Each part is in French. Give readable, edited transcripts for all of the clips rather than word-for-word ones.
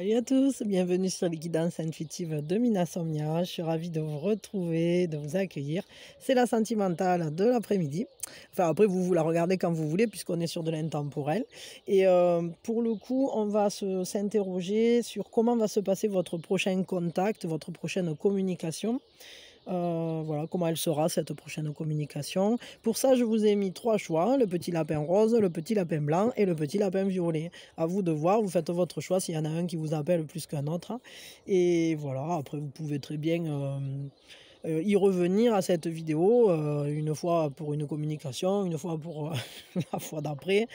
Salut à tous, bienvenue sur les guidances intuitives de Minasomnia. Je suis ravie de vous retrouver, de vous accueillir. C'est la sentimentale de l'après-midi. Enfin, après, vous la regardez quand vous voulez, puisqu'on est sur de l'intemporel. Et pour le coup, on va s'interroger sur comment va se passer votre prochain contact, votre prochaine communication. Voilà comment elle sera cette prochaine communication. Pour ça, je vous ai mis 3 choix, le petit lapin rose, le petit lapin blanc et le petit lapin violet. À vous de voir, vous faites votre choix s'il y en a un qui vous appelle plus qu'un autre, hein. Et voilà, après vous pouvez très bien, y revenir à cette vidéo, une fois pour une communication, une fois pour, la fois d'après.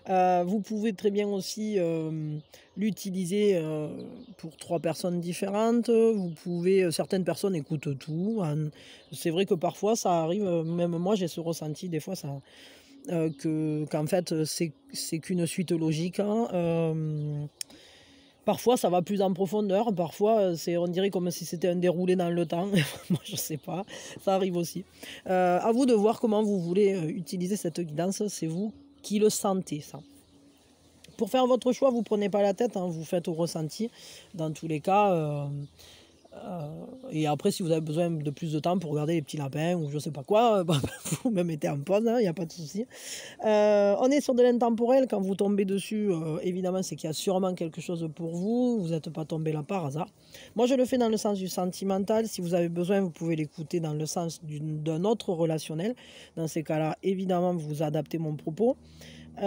Vous pouvez très bien aussi, l'utiliser, pour 3 personnes différentes. Vous pouvez, certaines personnes écoutent tout, c'est vrai que parfois ça arrive, même moi j'ai ce ressenti des fois ça, qu'en fait, c'est qu'une suite logique, hein. Parfois, ça va plus en profondeur, parfois, on dirait comme si c'était un déroulé dans le temps. Moi, je sais pas, ça arrive aussi. À vous de voir comment vous voulez, utiliser cette guidance, c'est vous qui le sentez ça. Pour faire votre choix, vous prenez pas la tête, hein, vous faites au ressenti dans tous les cas, et après si vous avez besoin de plus de temps pour regarder les petits lapins ou je sais pas quoi, bah, vous me mettez en pause, hein, il y a pas de souci. On est sur de l'intemporel, quand vous tombez dessus, évidemment, c'est qu'il y a sûrement quelque chose pour vous. Vous n'êtes pas tombé là par hasard. Moi, je le fais dans le sens du sentimental. Si vous avez besoin, vous pouvez l'écouter dans le sens d'un autre relationnel. Dans ces cas-là, évidemment, vous adaptez mon propos. Et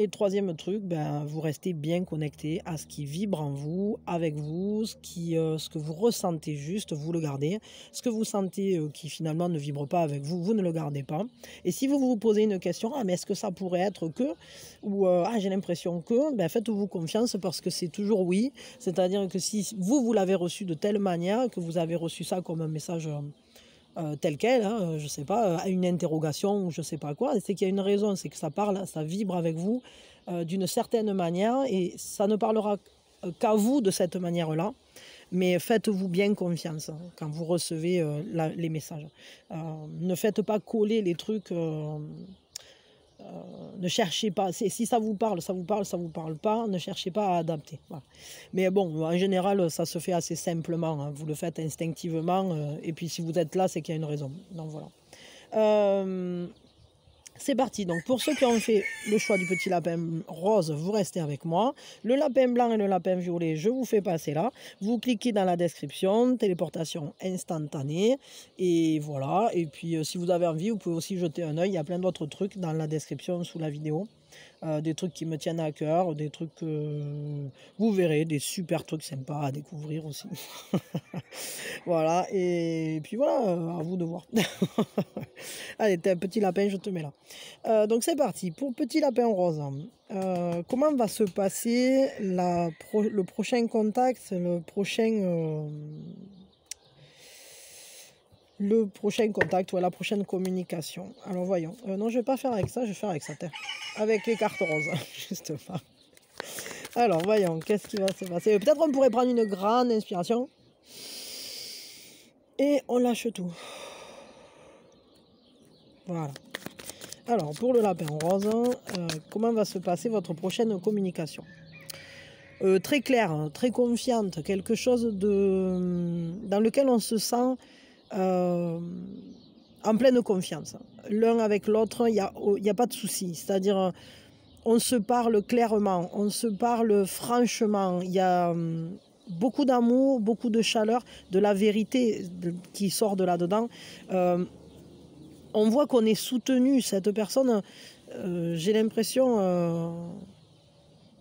le troisième truc, ben, vous restez bien connecté à ce qui vibre en vous, avec vous, ce que vous ressentez juste, vous le gardez. Ce que vous sentez qui finalement ne vibre pas avec vous, vous ne le gardez pas. Et si vous vous posez une question, ah mais est-ce que ça pourrait être que, ou ah j'ai l'impression que, ben faites-vous confiance parce que c'est toujours oui. C'est-à-dire que si vous l'avez reçu de telle manière, que vous avez reçu ça comme un message tel quel, hein, je sais pas, à une interrogation ou je sais pas quoi, c'est qu'il y a une raison, c'est que ça parle, ça vibre avec vous, d'une certaine manière et ça ne parlera, qu'à vous de cette manière-là. Mais faites-vous bien confiance, hein, quand vous recevez, les messages. Ne faites pas coller les trucs, ne cherchez pas, si ça vous parle, ça vous parle, ça vous parle pas, ne cherchez pas à adapter, voilà. Mais bon, en général, ça se fait assez simplement, hein, vous le faites instinctivement, et puis si vous êtes là, c'est qu'il y a une raison, donc voilà. Hem C'est parti, donc pour ceux qui ont fait le choix du petit lapin rose, vous restez avec moi. Le lapin blanc et le lapin violet, je vous fais passer là. Vous cliquez dans la description, téléportation instantanée. Et voilà, et puis si vous avez envie, vous pouvez aussi jeter un œil. Il y a plein d'autres trucs dans la description sous la vidéo. Des trucs qui me tiennent à cœur, des trucs, vous verrez, des super trucs sympas à découvrir aussi. Voilà, et puis voilà, à vous de voir. Allez, t'es un petit lapin, je te mets là. Donc c'est parti, pour petit lapin rose. Comment va se passer le prochain contact, le prochain contact, ouais, la prochaine communication. Alors voyons. Non, je vais pas faire avec ça, je vais faire avec ça, tiens. Avec les cartes roses, justement. Alors voyons, qu'est-ce qui va se passer? Peut-être on pourrait prendre une grande inspiration. Et on lâche tout. Voilà. Alors, pour le lapin rose, comment va se passer votre prochaine communication? Très claire, hein, très confiante, quelque chose dans lequel on se sent en pleine confiance. L'un avec l'autre, il y a pas de souci. C'est-à-dire, on se parle clairement, on se parle franchement. Il y a beaucoup d'amour, beaucoup de chaleur, de la vérité qui sort de là-dedans. On voit qu'on est soutenu, cette personne, j'ai l'impression,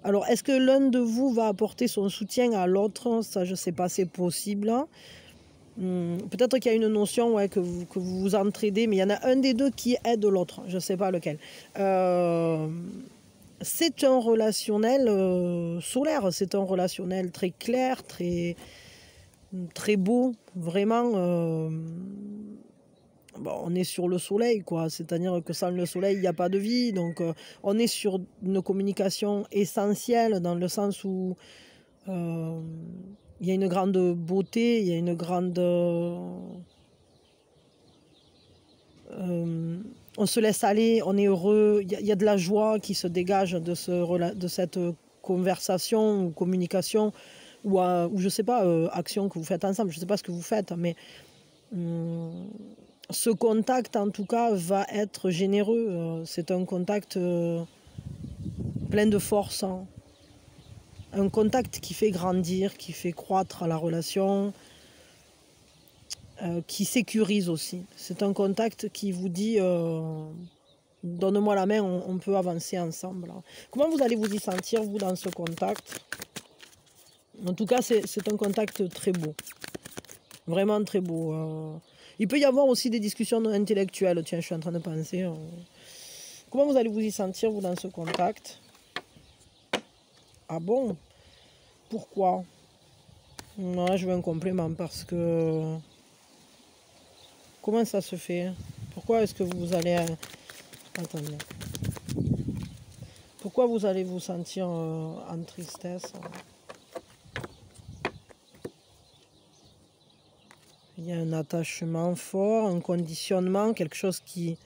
alors est-ce que l'un de vous va apporter son soutien à l'autre? Ça, je sais pas, c'est possible, hein. Peut-être qu'il y a une notion, ouais, que vous vous entraidez, mais il y en a un des 2 qui aide l'autre, je sais pas lequel. C'est un relationnel, solaire, c'est un relationnel très clair, très très beau, vraiment, bon, on est sur le soleil, quoi. C'est-à-dire que sans le soleil, il y a pas de vie. Donc, on est sur une communication essentielle dans le sens où, heu, il y a une grande beauté, il y a une grande, on se laisse aller, on est heureux, il y a de la joie qui se dégage de cette conversation ou communication. ou je sais pas, action que vous faites ensemble, je sais pas ce que vous faites, mais ce contact en tout cas va être généreux. C'est un contact plein de force, hein. Un contact qui fait grandir, qui fait croître la relation, qui sécurise aussi. C'est un contact qui vous dit donne-moi la main, on peut avancer ensemble. Comment vous allez vous y sentir, vous, dans ce contact? En tout cas, c'est un contact très beau. Vraiment très beau. Il peut y avoir aussi des discussions intellectuelles. Tiens, je suis en train de penser. Comment vous allez vous y sentir, vous, dans ce contact? Ah bon? Pourquoi? Là, je veux un complément parce que... Comment ça se fait? Pourquoi est-ce que vous allez... Attendez. Pourquoi vous allez vous sentir en tristesse? Il y a un attachement fort, un conditionnement, quelque chose qui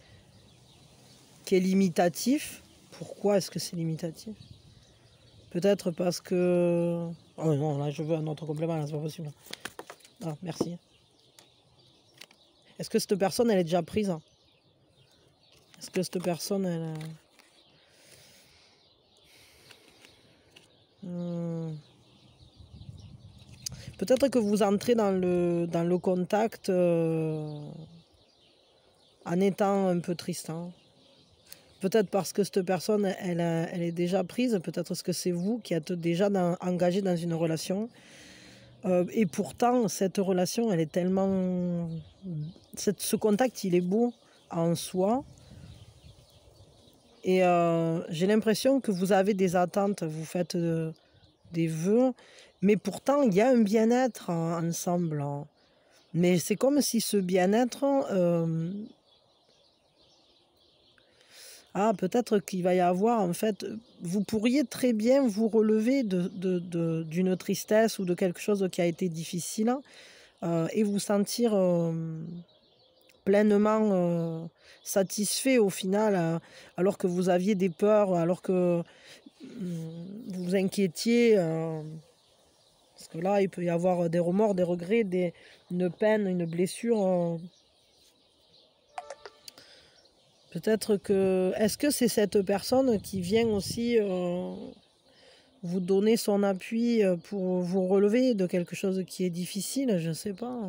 est limitatif. Pourquoi est-ce que c'est limitatif? Peut-être parce que... Oh non, là je veux un autre complément, là c'est pas possible. Ah, merci. Est-ce que cette personne, elle est déjà prise? Est-ce que cette personne, elle... Peut-être que vous entrez dans le contact en étant un peu triste, hein. Peut-être parce que cette personne, elle est déjà prise. Peut-être que c'est vous qui êtes déjà engagé dans une relation. Et pourtant, cette relation, elle est tellement... Ce contact, il est beau en soi. Et j'ai l'impression que vous avez des attentes, vous faites des vœux. Mais pourtant, il y a un bien-être ensemble, hein. Mais c'est comme si ce bien-être... peut-être qu'il va y avoir, en fait... Vous pourriez très bien vous relever d'une tristesse ou de quelque chose qui a été difficile et vous sentir pleinement satisfait au final, alors que vous aviez des peurs, alors que vous vous inquiétiez... Parce que là, il peut y avoir des remords, des regrets, une peine, une blessure. Peut-être que... Est-ce que c'est cette personne qui vient aussi vous donner son appui pour vous relever de quelque chose qui est difficile? Je ne sais pas.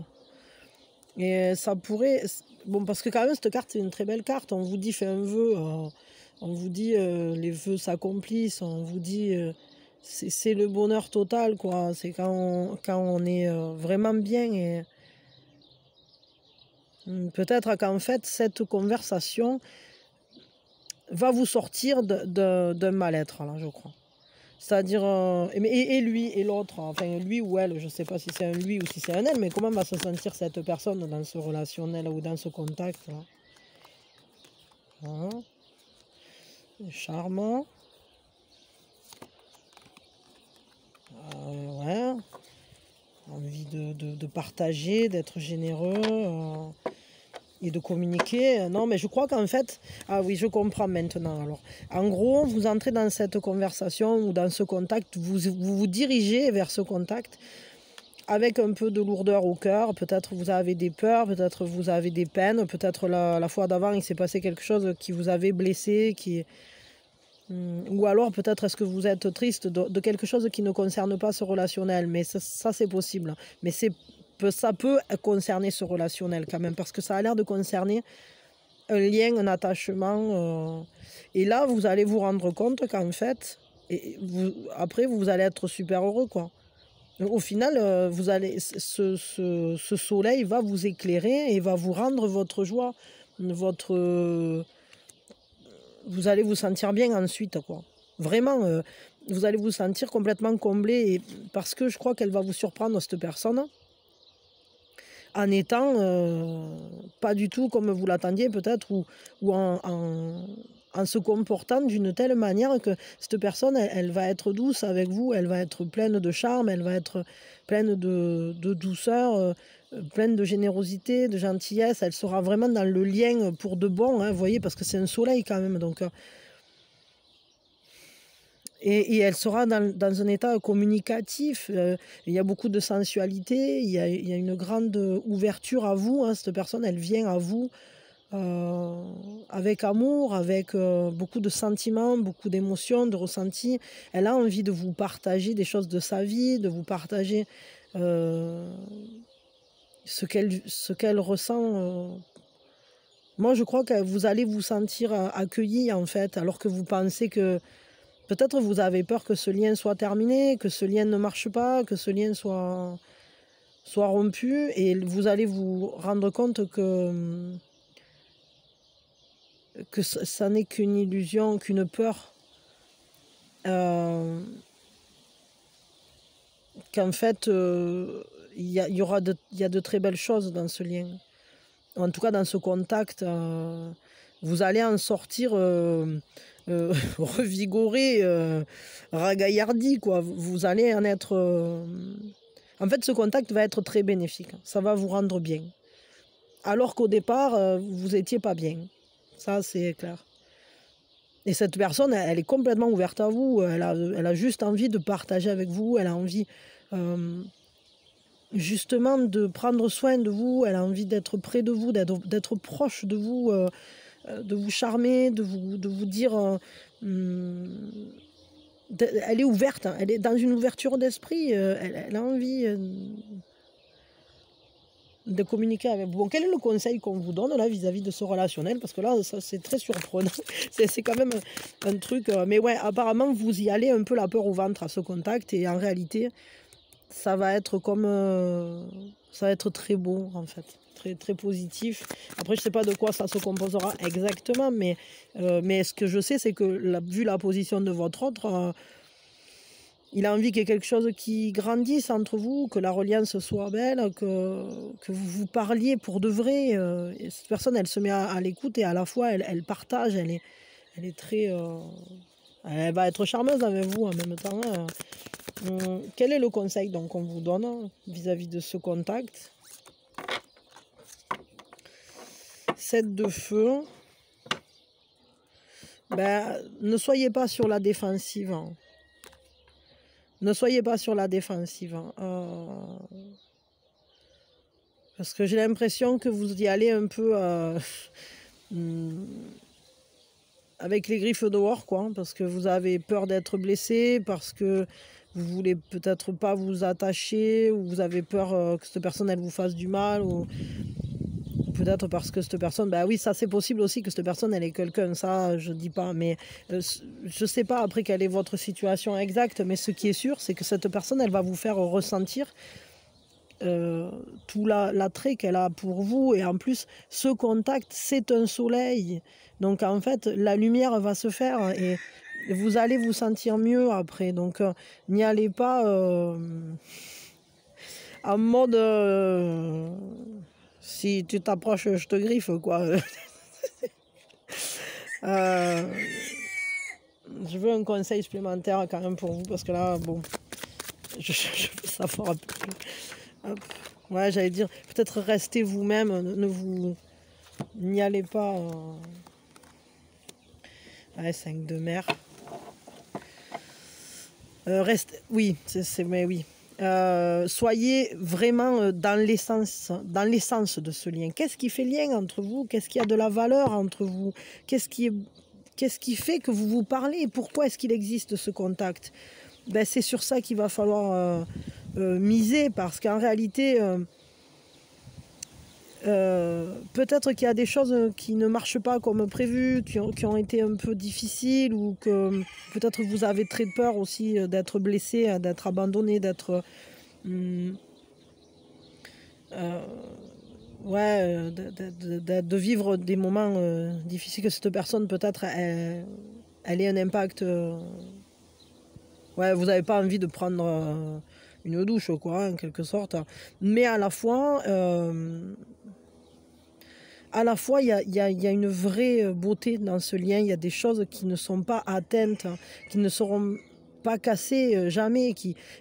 Et ça pourrait... Bon, parce que quand même, cette carte, c'est une très belle carte. On vous dit, fais un vœu. On vous dit, les vœux s'accomplissent. On vous dit... c'est le bonheur total, quoi. C'est quand on est vraiment bien. Et peut-être qu'en fait, cette conversation va vous sortir d'un mal-être, là, je crois. C'est-à-dire... et lui, et l'autre, enfin, lui ou elle, je ne sais pas si c'est un lui ou si c'est un elle, mais comment va se sentir cette personne dans ce relationnel ou dans ce contact, là? Voilà. Charmant. Ouais. Envie de partager, d'être généreux et de communiquer. Non, mais je crois qu'en fait... Ah oui, je comprends maintenant. Alors, en gros, vous entrez dans cette conversation ou dans ce contact, vous dirigez vers ce contact avec un peu de lourdeur au cœur. Peut-être vous avez des peurs, peut-être vous avez des peines, peut-être la fois d'avant, il s'est passé quelque chose qui vous avait blessé, ou alors peut-être est-ce que vous êtes triste de quelque chose qui ne concerne pas ce relationnel. Mais ça c'est possible. Mais ça peut concerner ce relationnel quand même, parce que ça a l'air de concerner un lien, un attachement. Et là, vous allez vous rendre compte qu'en fait, après, vous allez être super heureux, quoi. Au final, ce soleil va vous éclairer et va vous rendre votre joie, vous allez vous sentir bien ensuite, quoi. Vraiment, vous allez vous sentir complètement comblé, et parce que je crois qu'elle va vous surprendre, cette personne, en étant pas du tout comme vous l'attendiez peut-être, ou en se comportant d'une telle manière que cette personne, elle va être douce avec vous, elle va être pleine de charme, elle va être pleine de douceur, pleine de générosité, de gentillesse. Elle sera vraiment dans le lien pour de bon, hein, vous voyez, parce que c'est un soleil quand même. Donc, Et elle sera dans un état communicatif. Il y a beaucoup de sensualité, il y a une grande ouverture à vous, hein. Cette personne, elle vient à vous avec amour, avec beaucoup de sentiments, beaucoup d'émotions, de ressentis. Elle a envie de vous partager des choses de sa vie, de vous partager ce qu'elle ressent. Moi, je crois que vous allez vous sentir accueilli, en fait, alors que vous pensez que peut-être vous avez peur que ce lien soit terminé, que ce lien ne marche pas, que ce lien soit rompu, et vous allez vous rendre compte que ça n'est qu'une illusion, qu'une peur, qu'en fait, il y a de très belles choses dans ce lien. En tout cas, dans ce contact, vous allez en sortir revigoré, ragaillardi, quoi. Vous allez en être... En fait, ce contact va être très bénéfique. Ça va vous rendre bien. Alors qu'au départ, vous n'étiez pas bien. Ça, c'est clair. Et cette personne, elle est complètement ouverte à vous. Elle a juste envie de partager avec vous. Elle a envie justement de prendre soin de vous. Elle a envie d'être près de vous, d'être proche de vous charmer, de vous dire... elle est ouverte, hein. Elle est dans une ouverture d'esprit. Elle a envie de communiquer avec vous. Bon, quel est le conseil qu'on vous donne là vis-à-vis de ce relationnel? Parce que là, ça, c'est très surprenant. C'est quand même un truc... mais ouais, apparemment, vous y allez un peu la peur au ventre à ce contact. Et en réalité, ça va être comme... ça va être très beau, en fait. Très, très positif. Après, je ne sais pas de quoi ça se composera exactement. Mais ce que je sais, c'est que vu la position de votre autre... il a envie qu'il y ait quelque chose qui grandisse entre vous, que la reliance soit belle, que vous vous parliez pour de vrai. Et cette personne, elle se met à l'écoute et à la fois, elle partage, elle est très... elle va être charmeuse avec vous en même temps. Quel est le conseil donc qu'on vous donne vis-à-vis de ce contact? 7 de feu. Ben, ne soyez pas sur la défensive, hein. Ne soyez pas sur la défensive, hein. Parce que j'ai l'impression que vous y allez un peu avec les griffes dehors, quoi. Parce que vous avez peur d'être blessé, parce que vous voulez peut-être pas vous attacher, ou vous avez peur que cette personne, elle vous fasse du mal, ou peut-être parce que cette personne... bah oui, ça c'est possible aussi que cette personne, elle est quelqu'un, ça je dis pas, mais je sais pas après quelle est votre situation exacte, mais ce qui est sûr, c'est que cette personne, elle va vous faire ressentir tout l'attrait qu'elle a pour vous. Et en plus, ce contact, c'est un soleil. Donc en fait, la lumière va se faire et vous allez vous sentir mieux après. Donc n'y allez pas en mode si tu t'approches, je te griffe, quoi. Je veux un conseil supplémentaire quand même pour vous, parce que là, bon, je veux savoir un peu plus. Hop. Ouais, j'allais dire, peut-être restez vous-même, n'y allez pas. Ouais, 5 de mer. Oui, mais oui. Soyez vraiment dans l'essence de ce lien. Qu'est-ce qui fait lien entre vous? Qu'est-ce qui a de la valeur entre vous? Qu'est-ce qui fait que vous vous parlez? Pourquoi est-ce qu'il existe ce contact? Ben, c'est sur ça qu'il va falloir miser, parce qu'en réalité, peut-être qu'il y a des choses qui ne marchent pas comme prévu, qui ont été un peu difficiles, ou que peut-être vous avez très peur aussi d'être blessé, d'être abandonné, d'être... ouais, de vivre des moments difficiles, que cette personne, peut-être, elle ait un impact... ouais, vous n'avez pas envie de prendre une douche, quoi, en quelque sorte. Mais à la fois, il y a une vraie beauté dans ce lien. Il y a des choses qui ne sont pas atteintes, qui ne seront pas cassées jamais.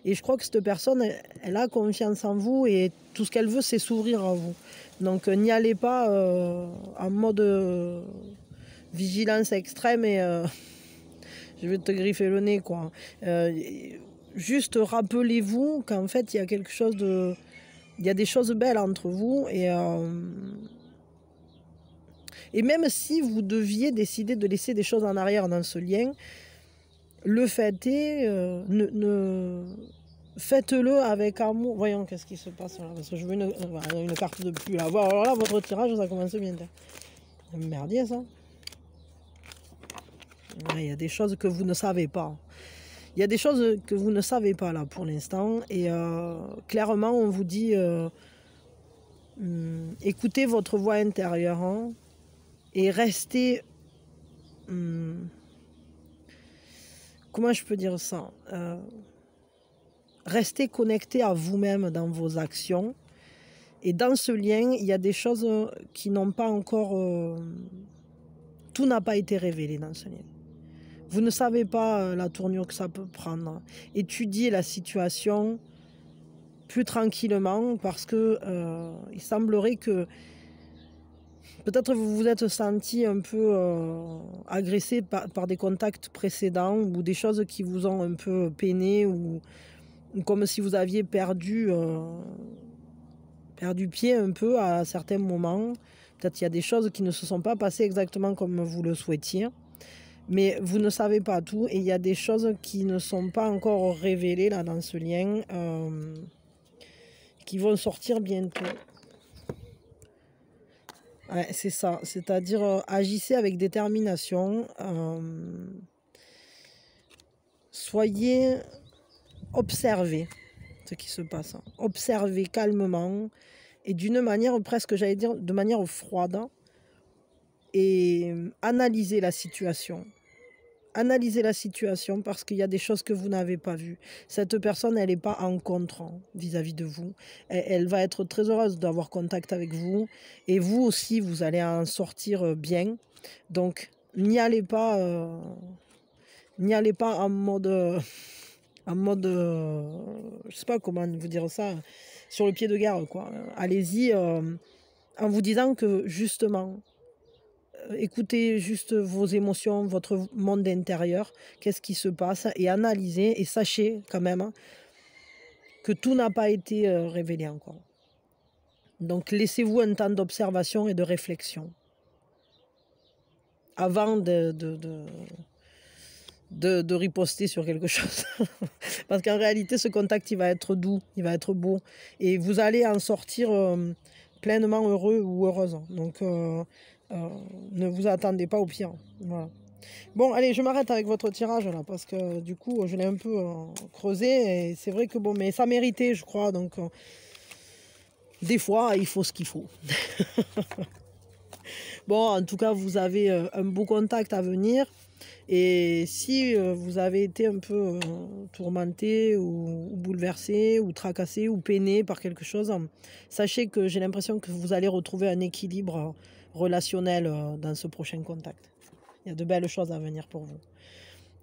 Et je crois que cette personne, elle a confiance en vous, et tout ce qu'elle veut, c'est s'ouvrir à vous. Donc n'y allez pas en mode vigilance extrême et je vais te griffer le nez, quoi. Juste rappelez-vous qu'en fait, il y a quelque chose de... Il y a des choses belles entre vous et même si vous deviez décider de laisser des choses en arrière dans ce lien, le fait est, faites-le avec amour. Voyons qu'est-ce qui se passe là, parce que je veux une carte de plus là. Alors là, votre tirage, ça commence bien. C'est merdier ça. Il y a des choses que vous ne savez pas. Il y a des choses que vous ne savez pas là pour l'instant. Et clairement, on vous dit écoutez votre voix intérieure hein, et restez. Comment je peux dire ça restez connecté à vous-même dans vos actions. Et dans ce lien, il y a des choses qui n'ont pas encore... tout n'a pas été révélé dans ce lien. Vous ne savez pas la tournure que ça peut prendre. Étudiez la situation plus tranquillement parce que il semblerait que peut-être vous vous êtes senti un peu agressé par des contacts précédents ou des choses qui vous ont un peu peiné ou comme si vous aviez perdu pied un peu à certains moments. Peut-être qu'il y a des choses qui ne se sont pas passées exactement comme vous le souhaitiez. Mais vous ne savez pas tout et il y a des choses qui ne sont pas encore révélées là dans ce lien qui vont sortir bientôt. Ouais, c'est ça, c'est-à-dire agissez avec détermination, soyez observez ce qui se passe, observez calmement et d'une manière presque, j'allais dire, de manière froide et analysez la situation. Analysez la situation parce qu'il y a des choses que vous n'avez pas vues. Cette personne, elle n'est pas en contre vis-à-vis de vous. Elle va être très heureuse d'avoir contact avec vous. Et vous aussi, vous allez en sortir bien. Donc, n'y allez pas en mode... je sais pas comment vous dire ça, sur le pied de guerre, quoi. Allez-y en vous disant que, justement... écoutez juste vos émotions, votre monde intérieur, qu'est-ce qui se passe et analysez et sachez quand même que tout n'a pas été révélé encore. Donc laissez-vous un temps d'observation et de réflexion avant de riposter sur quelque chose. Parce qu'en réalité, ce contact, il va être doux, il va être beau et vous allez en sortir pleinement heureux ou heureuse. Donc... ne vous attendez pas au pire. Voilà. Bon, allez, je m'arrête avec votre tirage là, parce que du coup, je l'ai un peu creusé et c'est vrai que bon, mais ça méritait, je crois. Donc, des fois, il faut ce qu'il faut. Bon, en tout cas, vous avez un beau contact à venir. Et si vous avez été un peu tourmenté ou bouleversé ou tracassé ou peiné par quelque chose, sachez que j'ai l'impression que vous allez retrouver un équilibre relationnel dans ce prochain contact. Il y a de belles choses à venir pour vous.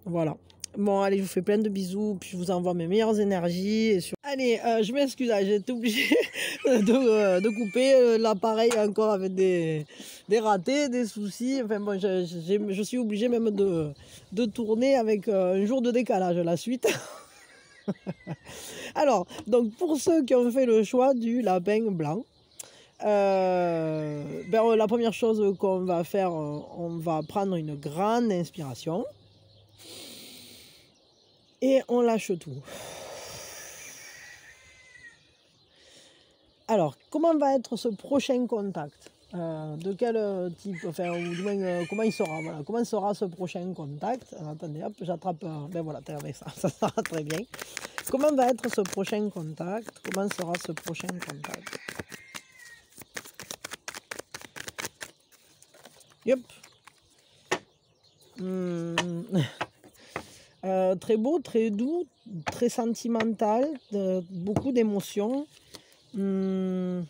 Voilà. Bon, allez, je vous fais plein de bisous, puis je vous envoie mes meilleures énergies. Allez, je m'excuse, j'ai été obligée de couper l'appareil encore avec des ratés, des soucis. Enfin bon, je suis obligée même de tourner avec un jour de décalage la suite. Alors, donc pour ceux qui ont fait le choix du lapin blanc, la première chose qu'on va faire, on va prendre une grande inspiration et on lâche tout. Alors, comment va être ce prochain contact de quel type, enfin, ou du moins, comment il sera, voilà, comment sera ce prochain contact. Alors, attendez, hop, j'attrape, ben voilà, avec ça, ça sera très bien. Comment va être ce prochain contact? Comment sera ce prochain contact? Yep. Très beau, très doux, très sentimental, beaucoup d'émotions, de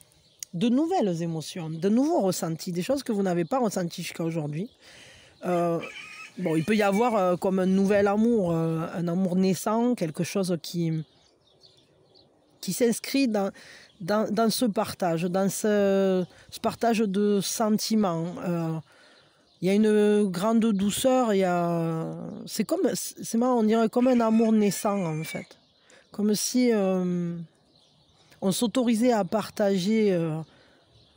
nouvelles émotions, de nouveaux ressentis, des choses que vous n'avez pas ressenties jusqu'à aujourd'hui. Bon, il peut y avoir comme un nouvel amour, un amour naissant, quelque chose qui s'inscrit dans ce partage, dans ce partage de sentiments. Il il y a une grande douceur, c'est marrant, on dirait comme un amour naissant en fait. Comme si on s'autorisait à partager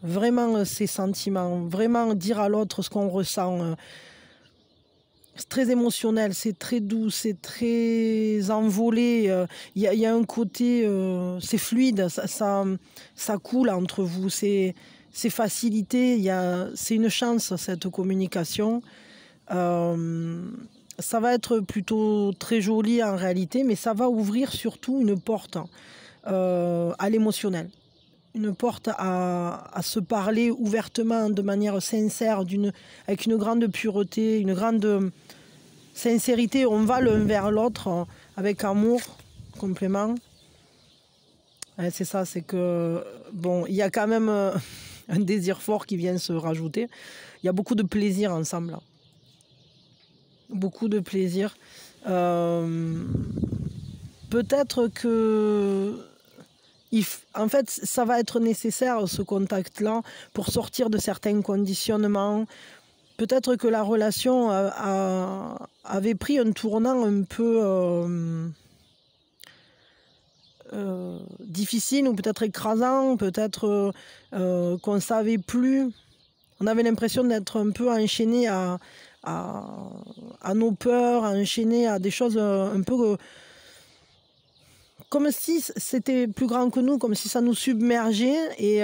vraiment ses sentiments, vraiment dire à l'autre ce qu'on ressent. C'est très émotionnel, c'est très doux, c'est très envolé. Il y a un côté, c'est fluide, ça coule entre vous, c'est facilité. C'est une chance cette communication. Ça va être plutôt très joli en réalité, mais ça va ouvrir surtout une porte à l'émotionnel. Une porte à se parler ouvertement, de manière sincère, avec une grande pureté, une grande sincérité. On va l'un vers l'autre avec amour, complément. Ouais, c'est ça, c'est que, bon, il y a quand même un désir fort qui vient se rajouter. Il y a beaucoup de plaisir ensemble. Là. Beaucoup de plaisir. Peut-être que... En fait, ça va être nécessaire, ce contact-là, pour sortir de certains conditionnements. Peut-être que la relation avait pris un tournant un peu difficile ou peut-être écrasant, peut-être qu'on ne savait plus. On avait l'impression d'être un peu enchaîné à nos peurs, enchaîné à des choses un peu... comme si c'était plus grand que nous, comme si ça nous submergeait. Et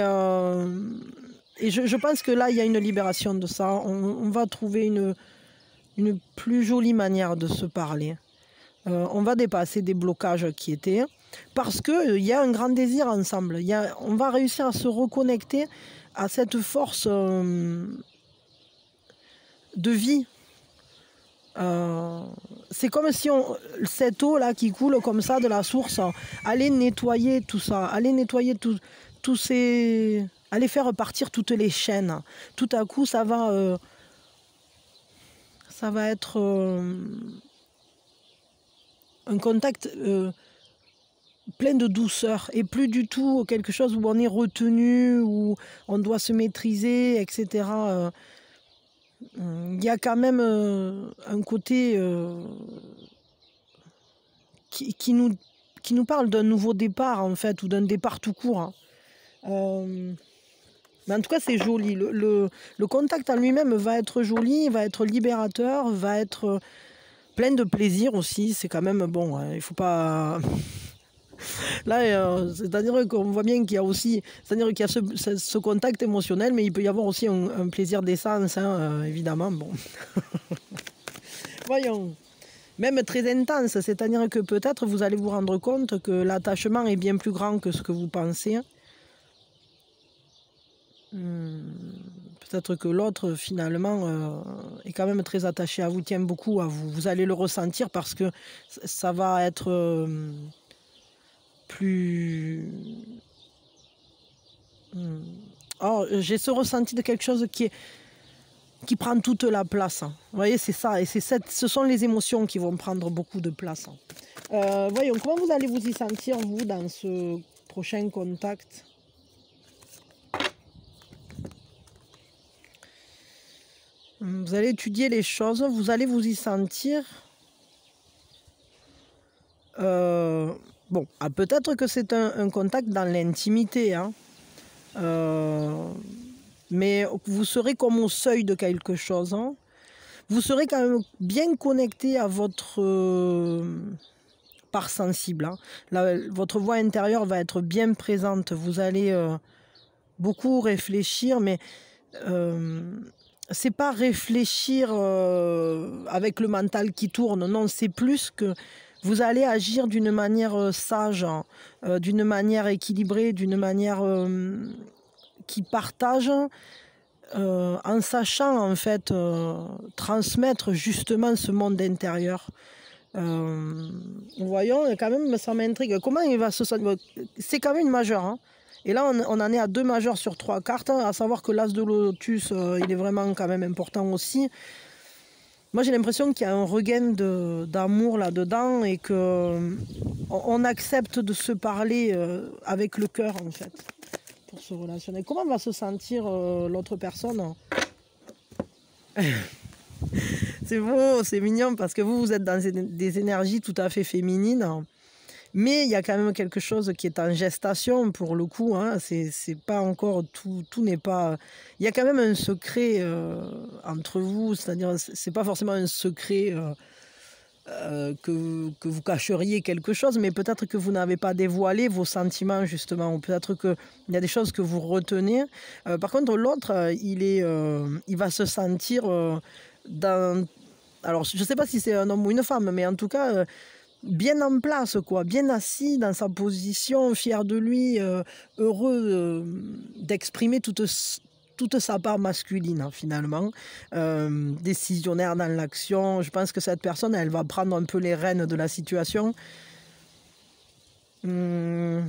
je pense que là, il y a une libération de ça. On va trouver une plus jolie manière de se parler. On va dépasser des blocages qui étaient. Parce qu'il y a un grand désir ensemble. On va réussir à se reconnecter à cette force de vie. C'est comme si cette eau là qui coule comme ça de la source allait nettoyer tout ça, allait nettoyer tous ces, allait faire partir toutes les chaînes. Tout à coup, ça va être un contact plein de douceur et plus du tout quelque chose où on est retenu, où on doit se maîtriser, etc. Il y a quand même un côté qui nous parle d'un nouveau départ, en fait, ou d'un départ tout court. Hein. Mais en tout cas, c'est joli. Le contact en lui-même va être joli, va être libérateur, va être plein de plaisir aussi. C'est quand même bon. Hein, il ne faut pas... Là, c'est-à-dire qu'on voit bien qu'il y a aussi, c'est-à-dire qu'il y a ce contact émotionnel, mais il peut y avoir aussi un plaisir d'essence, hein, évidemment. Bon, voyons, même très intense, c'est-à-dire que peut-être vous allez vous rendre compte que l'attachement est bien plus grand que ce que vous pensez. Peut-être que l'autre, finalement, est quand même très attaché à vous, tient beaucoup à vous. Vous allez le ressentir parce que ça va être... plus... Oh, j'ai ce ressenti de quelque chose qui prend toute la place. Vous voyez, c'est ça. Et ce sont les émotions qui vont prendre beaucoup de place. Voyons, comment vous allez vous y sentir, vous, dans ce prochain contact? Vous allez étudier les choses, vous allez vous y sentir... Bon, peut-être que c'est un contact dans l'intimité, hein. Mais vous serez comme au seuil de quelque chose. Hein. Vous serez quand même bien connecté à votre part sensible. Hein. Votre voix intérieure va être bien présente. Vous allez beaucoup réfléchir, mais c'est pas réfléchir avec le mental qui tourne. Non, c'est plus que... Vous allez agir d'une manière sage, d'une manière équilibrée, d'une manière qui partage, en sachant en fait transmettre justement ce monde intérieur. Voyons, quand même, ça m'intrigue. Comment il va se sentir? C'est quand même une majeure. Hein. Et là, on en est à 2 majeurs sur 3 cartes, hein, à savoir que l'as de lotus, il est vraiment quand même important aussi. Moi, j'ai l'impression qu'il y a un regain d'amour là-dedans et qu'on accepte de se parler avec le cœur, en fait, pour se relationner. Comment va se sentir l'autre personne? C'est beau, c'est mignon parce que vous êtes dans des énergies tout à fait féminines. Mais il y a quand même quelque chose qui est en gestation pour le coup. Hein. C'est pas encore tout n'est pas. Il y a quand même un secret entre vous, c'est-à-dire c'est pas forcément un secret que vous cacheriez quelque chose, mais peut-être que vous n'avez pas dévoilé vos sentiments justement, ou peut-être qu'il y a des choses que vous retenez. Par contre, l'autre, il va se sentir dans. Alors, je ne sais pas si c'est un homme ou une femme, mais en tout cas, bien en place, quoi, bien assis dans sa position, fier de lui, heureux d'exprimer toute sa part masculine, hein, finalement, décisionnaire dans l'action. Je pense que cette personne, elle va prendre un peu les rênes de la situation. Elle,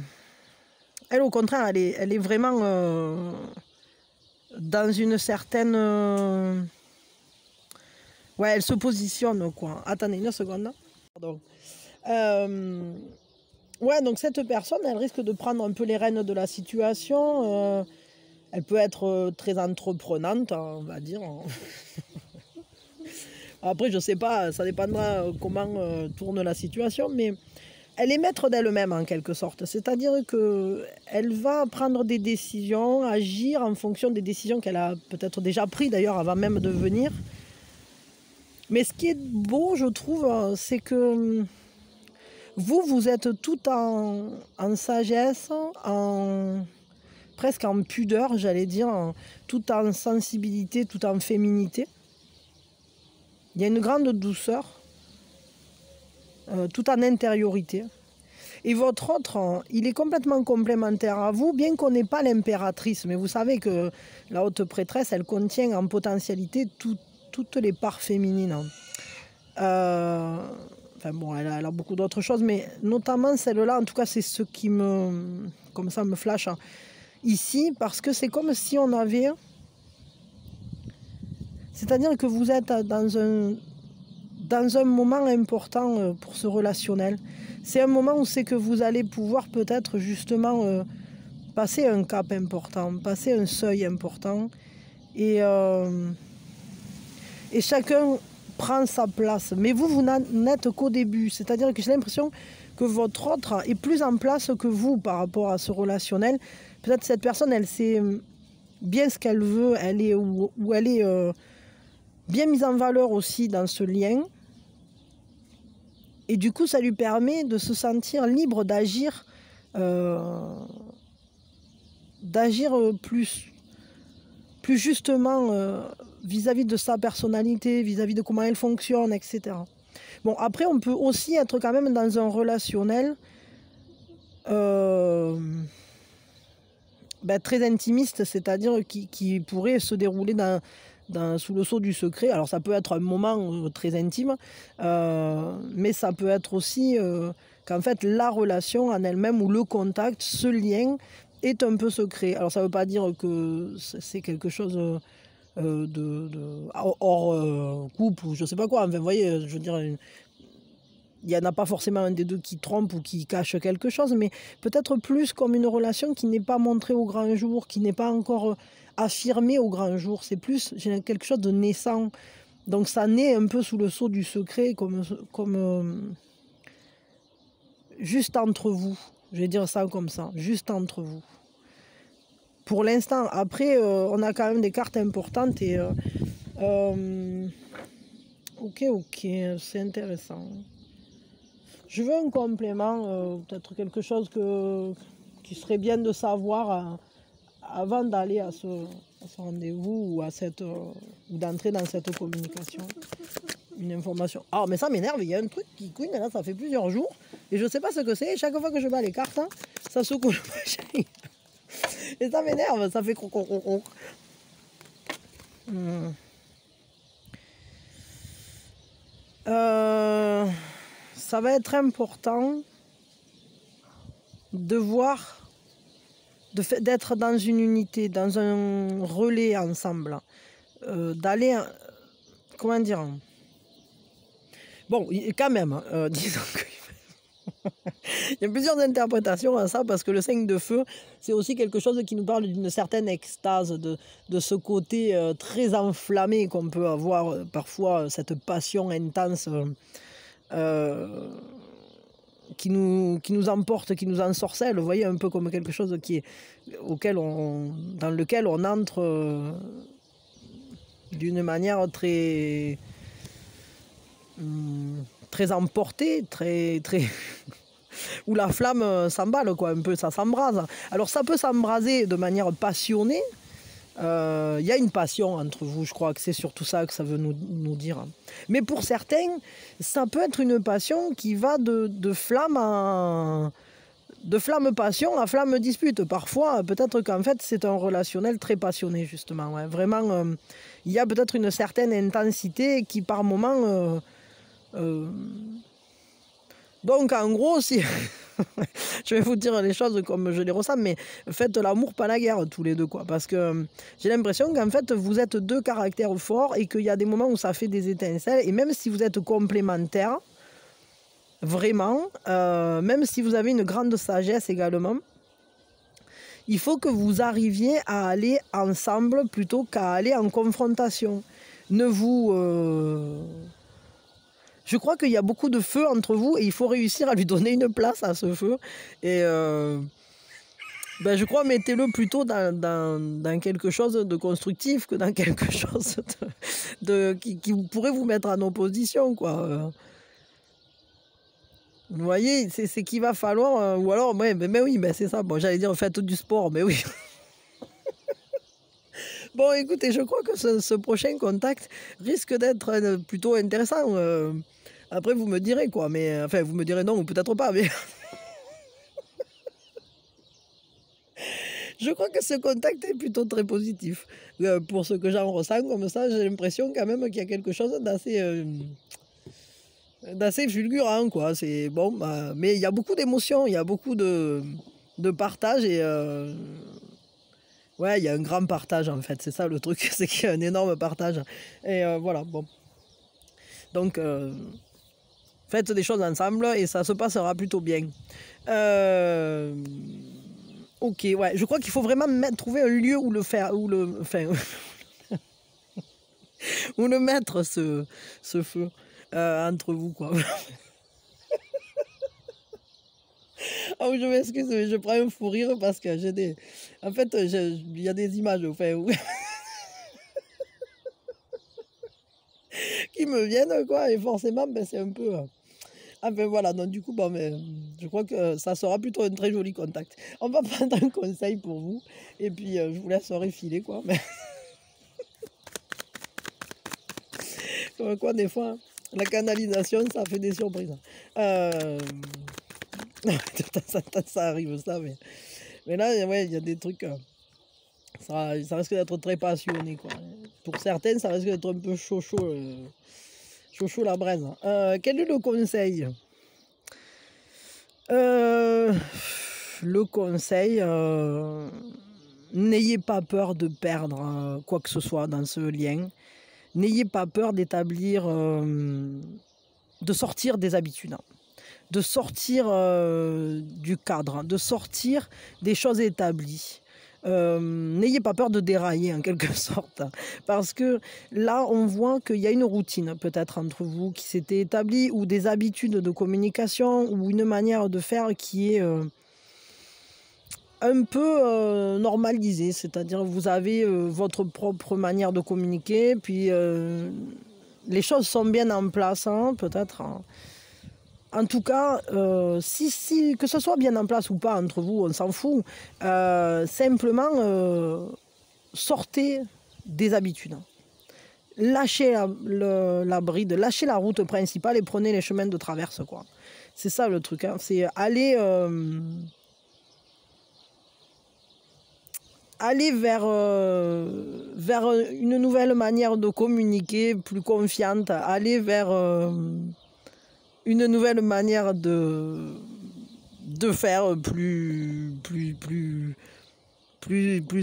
au contraire, elle est vraiment dans une certaine... Ouais, elle se positionne, quoi. Attendez une seconde. Pardon. Ouais, donc cette personne, elle risque de prendre un peu les rênes de la situation. Elle peut être très entreprenante, on va dire. Après, je sais pas, ça dépendra comment tourne la situation, mais elle est maître d'elle-même en quelque sorte. C'est-à-dire qu'elle va prendre des décisions, agir en fonction des décisions qu'elle a peut-être déjà prises d'ailleurs avant même de venir. Mais ce qui est beau, je trouve, c'est que vous êtes tout en sagesse, presque en pudeur, j'allais dire, tout en sensibilité, tout en féminité. Il y a une grande douceur, tout en intériorité. Et votre autre, il est complètement complémentaire à vous, bien qu'on n'ait pas l'impératrice. Mais vous savez que la haute prêtresse, elle contient en potentialité toutes les parts féminines. Enfin bon, elle a beaucoup d'autres choses, mais notamment celle-là, en tout cas, c'est ce qui me flash ici, parce que c'est comme si on avait... C'est-à-dire que vous êtes dans un moment important pour ce relationnel. C'est un moment où c'est que vous allez pouvoir peut-être justement passer un cap important, passer un seuil important. Et chacun prend sa place. Mais vous n'êtes qu'au début. C'est-à-dire que j'ai l'impression que votre autre est plus en place que vous par rapport à ce relationnel. Peut-être cette personne, elle sait bien ce qu'elle veut, elle est où elle est bien mise en valeur aussi dans ce lien. Et du coup, ça lui permet de se sentir libre d'agir plus justement vis-à-vis de sa personnalité, vis-à-vis de comment elle fonctionne, etc. Bon, après, on peut aussi être quand même dans un relationnel très intimiste, c'est-à-dire qui pourrait se dérouler sous le sceau du secret. Alors ça peut être un moment très intime, mais ça peut être aussi qu'en fait la relation en elle-même ou le contact, ce lien est un peu secret. Alors ça ne veut pas dire que c'est quelque chose hors couple ou je ne sais pas quoi. Enfin, vous voyez, je veux dire, il n'y en a pas forcément un des deux qui trompe ou qui cache quelque chose, mais peut-être plus comme une relation qui n'est pas montrée au grand jour, qui n'est pas encore affirmée au grand jour. C'est plus quelque chose de naissant. Donc ça naît un peu sous le sceau du secret, comme juste entre vous. Je vais dire ça comme ça, juste entre vous. Pour l'instant, après, on a quand même des cartes importantes et... ok, c'est intéressant. Je veux un complément, peut-être quelque chose qui serait bien de savoir avant d'aller à ce rendez-vous ou d'entrer dans cette communication. Une information. Ah, mais ça m'énerve, il y a un truc qui couine, là, ça fait plusieurs jours, et je ne sais pas ce que c'est. Chaque fois que je bats les cartes, hein, ça secoue le machin. Et ça m'énerve, ça fait croc. Ça va être important de voir, d'être dans une unité, dans un relais ensemble, d'aller, comment dire, bon, quand même, disons que Il y a plusieurs interprétations à ça, parce que le 5 de feu, c'est aussi quelque chose qui nous parle d'une certaine extase, de ce côté très enflammé qu'on peut avoir parfois, cette passion intense qui nous emporte, qui nous ensorcelle. Vous voyez, un peu comme quelque chose dans lequel on entre d'une manière très, très emportée, très, très où la flamme s'emballe, quoi, un peu, ça s'embrase. Alors ça peut s'embraser de manière passionnée. Il y a une passion entre vous, je crois que c'est surtout ça que ça veut nous dire. Mais pour certains, ça peut être une passion qui va de flamme passion à flamme dispute. Parfois, peut-être qu'en fait, c'est un relationnel très passionné, justement. Ouais. Vraiment, il y a peut-être une certaine intensité qui, par moment... Donc, en gros, si... je vais vous dire les choses comme je les ressens, mais faites l'amour, pas la guerre, tous les deux, quoi. Parce que j'ai l'impression qu'en fait, vous êtes deux caractères forts et qu'il y a des moments où ça fait des étincelles. Et même si vous êtes complémentaires, vraiment, même si vous avez une grande sagesse également, il faut que vous arriviez à aller ensemble plutôt qu'à aller en confrontation. Ne vous... Je crois qu'il y a beaucoup de feu entre vous et il faut réussir à lui donner une place à ce feu. Et je crois, mettez-le plutôt dans quelque chose de constructif que dans quelque chose qui pourrait vous mettre en opposition, quoi. Vous voyez, c'est qu'il va falloir... ou alors, ouais, mais oui, c'est ça. Bon, j'allais dire, faites du sport, mais oui. Bon, écoutez, je crois que ce prochain contact risque d'être plutôt intéressant. Après, vous me direz, quoi. Mais, enfin, vous me direz non, ou peut-être pas, mais... Je crois que ce contact est plutôt très positif. Pour ce que j'en ressens comme ça, j'ai l'impression quand même qu'il y a quelque chose d'assez fulgurant, quoi. C'est bon, mais il y a beaucoup d'émotions, il y a beaucoup de partage et ouais, il y a un grand partage en fait. C'est ça le truc, c'est qu'il y a un énorme partage. Et voilà, bon. Donc, faites des choses ensemble et ça se passera plutôt bien. Ok, ouais, je crois qu'il faut vraiment trouver un lieu où le faire, où le mettre ce feu entre vous, quoi. Oh, je m'excuse, mais je prends un fou rire parce que j'ai des... En fait, il y a des images qui me viennent, quoi, et forcément, c'est un peu... Enfin voilà, donc du coup, bon, mais, je crois que ça sera plutôt un très joli contact. On va prendre un conseil pour vous, et puis je vous laisserai filer, quoi. Mais... Comme quoi, des fois, la canalisation, ça fait des surprises. Ça arrive, ça, mais là, ouais, il y a des trucs... ça risque d'être très passionné, quoi. Pour certaines, ça risque d'être un peu chaud la braise. Quel est le conseil? Le conseil, n'ayez pas peur de perdre quoi que ce soit dans ce lien. N'ayez pas peur d'établir, de sortir des habitudes, de sortir du cadre, de sortir des choses établies. N'ayez pas peur de dérailler en quelque sorte, parce que là on voit qu'il y a une routine peut-être entre vous qui s'était établie, ou des habitudes de communication, ou une manière de faire qui est un peu normalisée, c'est-à-dire vous avez votre propre manière de communiquer, puis les choses sont bien en place, hein, peut-être. Hein. En tout cas, si que ce soit bien en place ou pas entre vous, on s'en fout. Simplement, sortez des habitudes. Lâchez la bride, lâchez la route principale et prenez les chemins de traverse, quoi. C'est ça le truc, hein. C'est aller vers une nouvelle manière de communiquer, plus confiante, aller vers... une nouvelle manière de faire, plus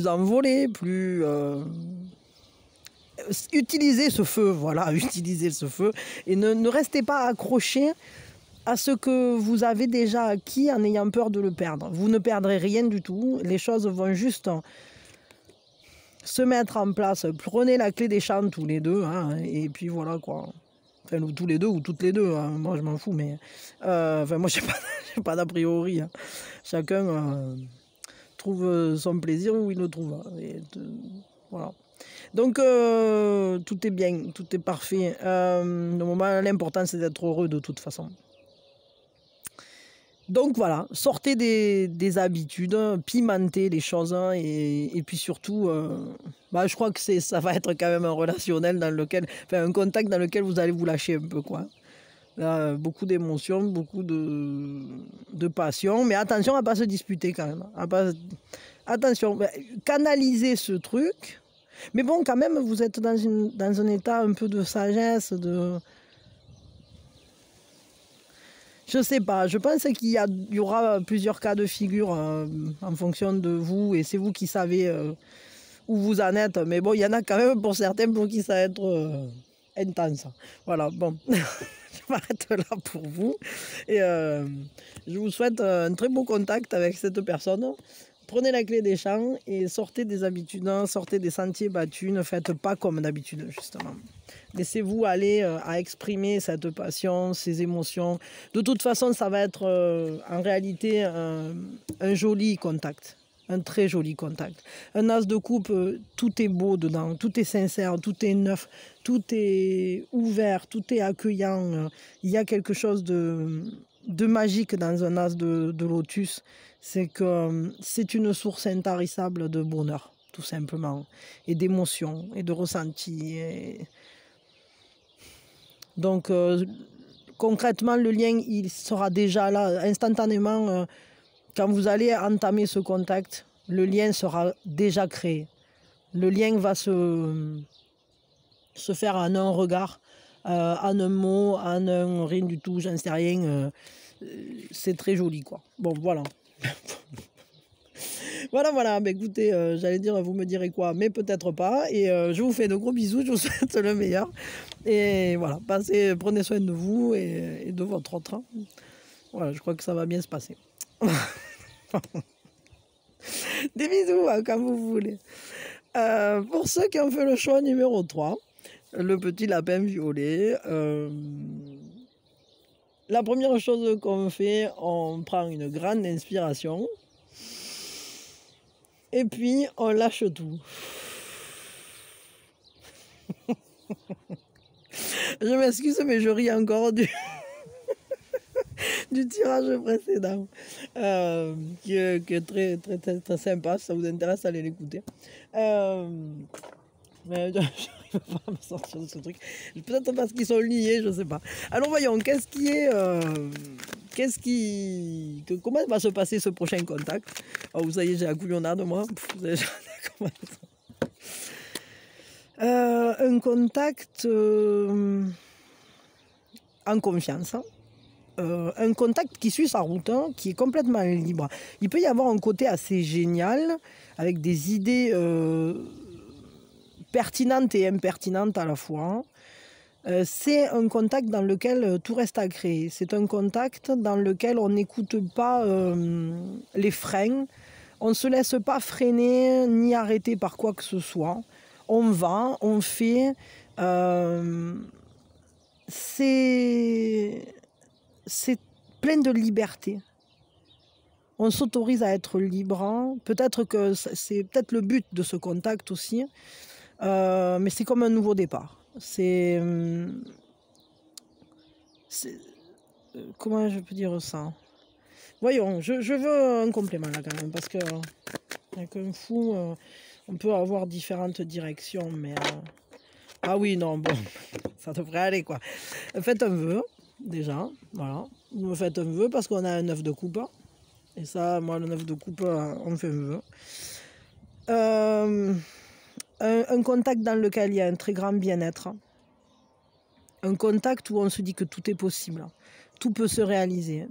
envolée, plus... utilisez ce feu, voilà, utilisez ce feu, et ne restez pas accrochés à ce que vous avez déjà acquis en ayant peur de le perdre. Vous ne perdrez rien du tout. Les choses vont juste se mettre en place. Prenez la clé des champs tous les deux, hein, et puis voilà quoi. Enfin, tous les deux ou toutes les deux, hein. Moi je m'en fous, mais enfin, moi j'ai pas d'a priori, hein. Chacun trouve son plaisir où il le trouve, hein. Voilà. Donc tout est bien, tout est parfait. L'important c'est d'être heureux de toute façon. Donc voilà, sortez des habitudes, pimentez les choses, hein, et puis surtout, je crois que ça va être quand même un relationnel dans lequel, enfin un contact dans lequel vous allez vous lâcher un peu, quoi. Là, beaucoup d'émotions, beaucoup de passion, mais attention à ne pas se disputer quand même. Attention, canalisez ce truc, mais bon, quand même, vous êtes dans un état un peu de sagesse, Je sais pas, je pense qu'il y aura plusieurs cas de figure en fonction de vous, et c'est vous qui savez où vous en êtes. Mais bon, il y en a quand même pour certains pour qui ça va être intense. Voilà, bon, je m'arrête là pour vous. Et je vous souhaite un très beau contact avec cette personne. Prenez la clé des champs et sortez des habitudes, sortez des sentiers battus, ne faites pas comme d'habitude, justement. Laissez-vous aller à exprimer cette passion, ces émotions. De toute façon, ça va être en réalité un joli contact, un très joli contact. Un as de coupe, tout est beau dedans, tout est sincère, tout est neuf, tout est ouvert, tout est accueillant. Il y a quelque chose de magique dans un as de lotus. C'est que c'est une source intarissable de bonheur, tout simplement, et d'émotions, et de ressentis. Donc, concrètement, le lien, il sera déjà là, instantanément. Quand vous allez entamer ce contact, le lien sera déjà créé. Le lien va se faire en un regard, en un mot, en un rien du tout, j'en sais rien. C'est très joli, quoi. Bon, voilà. Voilà, écoutez, j'allais dire, vous me direz quoi, mais peut-être pas. Et je vous fais de gros bisous, je vous souhaite le meilleur. Et voilà, prenez soin de vous et de votre autre. Voilà, je crois que ça va bien se passer. Des bisous, hein, quand vous voulez. Pour ceux qui ont fait le choix numéro 3, le petit lapin violet, la première chose qu'on fait, on prend une grande inspiration. Et puis, on lâche tout. Je m'excuse, mais je ris encore du tirage précédent, qui est très, très, très, très sympa. Si ça vous intéresse, allez l'écouter. Mais je n'arrive pas à me sortir de ce truc. Peut-être parce qu'ils sont liés, je ne sais pas. Alors voyons, comment va se passer ce prochain contact? Oh, vous savez, j'ai la couillonnade, moi. Un contact en confiance. Un contact qui suit sa route, hein, qui est complètement libre. Il peut y avoir un côté assez génial, avec des idées pertinentes et impertinentes à la fois. C'est un contact dans lequel tout reste à créer. C'est un contact dans lequel on n'écoute pas les freins. On ne se laisse pas freiner ni arrêter par quoi que ce soit. On va, on fait. C'est plein de liberté. On s'autorise à être libre. Peut-être que c'est peut-être le but de ce contact aussi. Mais c'est comme un nouveau départ. Comment je peux dire ça? Voyons, je veux un complément là quand même, parce que avec un fou, on peut avoir différentes directions, mais ah oui, non, bon, ça devrait aller quoi. Faites un vœu, déjà, voilà. Vous me faites un vœu parce qu'on a un 9 de coupe, et ça, moi, le 9 de coupe, on fait un vœu. Un contact dans lequel il y a un très grand bien-être. Un contact où on se dit que tout est possible. Tout peut se réaliser.